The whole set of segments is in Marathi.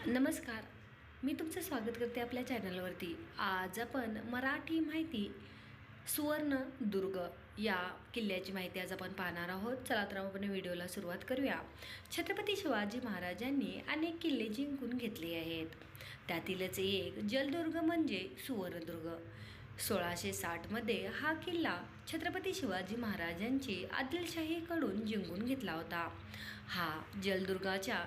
नमस्कार. मी तुमचं स्वागत करते आपल्या चॅनलवरती. आज आपण मराठी माहिती सुवर्णदुर्ग या किल्ल्याची माहिती आज आपण पाहणार आहोत. चला तर आपण व्हिडिओला सुरुवात करूया. छत्रपती शिवाजी महाराजांनी अनेक किल्ले जिंकून घेतले आहेत. त्यातीलच एक जलदुर्ग म्हणजे सुवर्णदुर्ग. 1660मध्ये हा किल्ला छत्रपती शिवाजी महाराजांची आदिलशाहीकडून जिंकून घेतला होता. हा जलदुर्गाच्या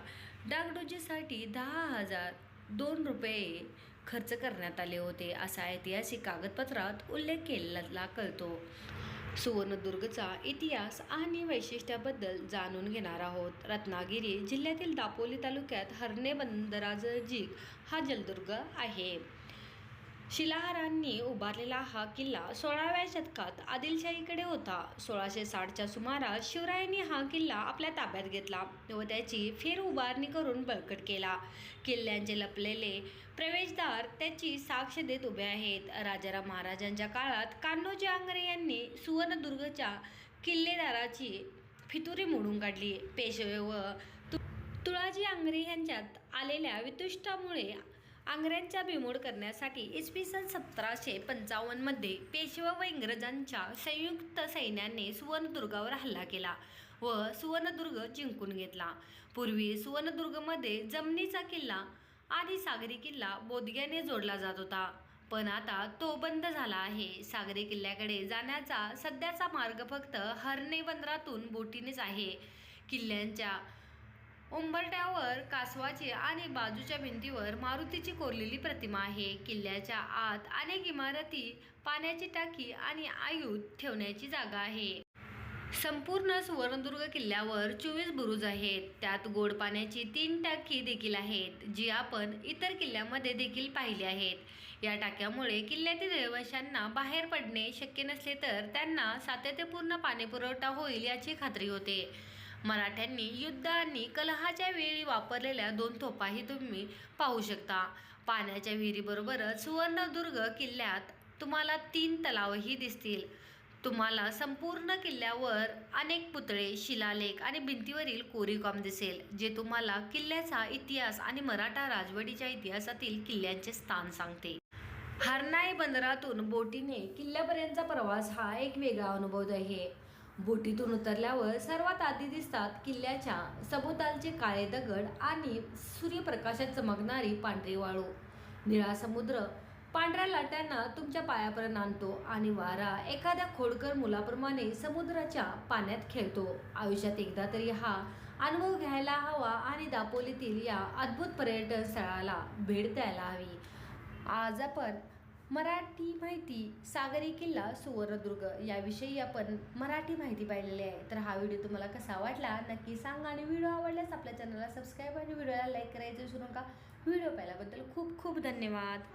डागडुजीसाठी 10,002 खर्च करण्यात आले होते, असा ऐतिहासिक कागदपत्रात उल्लेख केलेला कळतो. सुवर्णदुर्गचा इतिहास आणि वैशिष्ट्याबद्दल जाणून घेणार आहोत. रत्नागिरी जिल्ह्यातील दापोली तालुक्यात हर्णे बंदरानजीक हा जलदुर्ग आहे. शिलाहारांनी उभारलेला हा किल्ला 16व्या शतकात आदिलशाहीकडे होता. 1660च्या सुमारास शिवरायांनी हा किल्ला आपल्या ताब्यात घेतला व त्याची फेरउभारणी करून बळकट केला. किल्ल्याचे लपलेले प्रवेशद्वार त्याची साक्ष देत उभे आहेत. राजाराम महाराजांच्या काळात कान्होजी आंग्रे यांनी सुवर्णदुर्गच्या किल्लेदाराची फितुरी मोडून काढली. पेशवे व तुळाजी आंग्रे यांच्यात आलेल्या वितुष्टामुळे आंग्र्यांचा बिमोड करण्यासाठी इसवी सन 1755मध्ये पेशवा व इंग्रजांच्या संयुक्त सैन्याने सुवर्णदुर्गावर हल्ला केला व सुवर्णदुर्ग जिंकून घेतला. पूर्वी सुवर्णदुर्गमध्ये जमनीचा किल्ला आणि सागरी किल्ला बोदग्याने जोडला जात होता, पण आता तो बंद झाला आहे. सागरी किल्ल्याकडे जाण्याचा सध्याचा मार्ग फक्त हर्णे बंदरातून बोटीनेच आहे. किल्ल्याच्या उंबरठ्यावर कासवाची आणि बाजूच्या भिंतीवर मारुतीची कोरलेली प्रतिमा आहे. किल्ल्याच्या आत अनेक इमारती, पाण्याची टाकी आणि आयुध ठेवण्याची जागा आहे. संपूर्ण सुवर्णदुर्ग किल्ल्यावर 24 बुरुज आहेत. त्यात गोड पाण्याची 3 टाकी देखील आहेत, जी आपण इतर किल्ल्यामध्ये देखील पाहिली आहेत. या टाक्यामुळे किल्ल्यातील रहिवाशांना बाहेर पडणे शक्य नसले तर त्यांना सातत्यपूर्ण पाणीपुरवठा होईल याची खात्री होते. मराठ्यांनी युद्ध आणि कलहाच्या वेळी वापरलेल्या 2 तोफाही तुम्ही पाहू शकता. पाण्याच्या विहिरीबरोबरच सुवर्णदुर्ग किल्ल्यात तुम्हाला 3 तलावही दिसतील. तुम्हाला संपूर्ण किल्ल्यावर अनेक पुतळे, शिलालेख आणि भिंतीवरील कोरीवकाम दिसेल, जे तुम्हाला किल्ल्याचा इतिहास आणि मराठा राजवटीच्या इतिहासातील किल्ल्यांचे स्थान सांगते. हर्णाई बंदरातून बोटीने किल्ल्यापर्यंतचा प्रवास हा एक वेगळा अनुभव आहे. बोटीतून उतरल्यावर सर्वात आधी दिसतात किल्ल्याच्या सभोवतालचे काळे दगड आणि सूर्यप्रकाशात चमकणारी पांढरी वाळू. निळा समुद्र पांढऱ्या लाटांना तुमच्या पायापर्यंत आणतो आणि वारा एखाद्या खोडकर मुलाप्रमाणे समुद्राच्या पाण्यात खेळतो. आयुष्यात एकदा तरी हा अनुभव घ्यायला हवा आणि दापोलीतील या अद्भुत पर्यटन स्थळाला भेट द्यायला हवी. आज आपण मराठी माहिती सागरी किल्ला सुवर्णदुर्ग याविषयी आपण मराठी माहिती पाहिलेली आहे. तर हा व्हिडिओ तुम्हाला कसा वाटला नक्की सांगा आणि व्हिडिओ आवडल्यास आपल्या चॅनलला सबस्क्राईब आणि व्हिडिओला लाईक करायचं विसरू नका. व्हिडिओ पाहिल्याबद्दल खूप खूप धन्यवाद.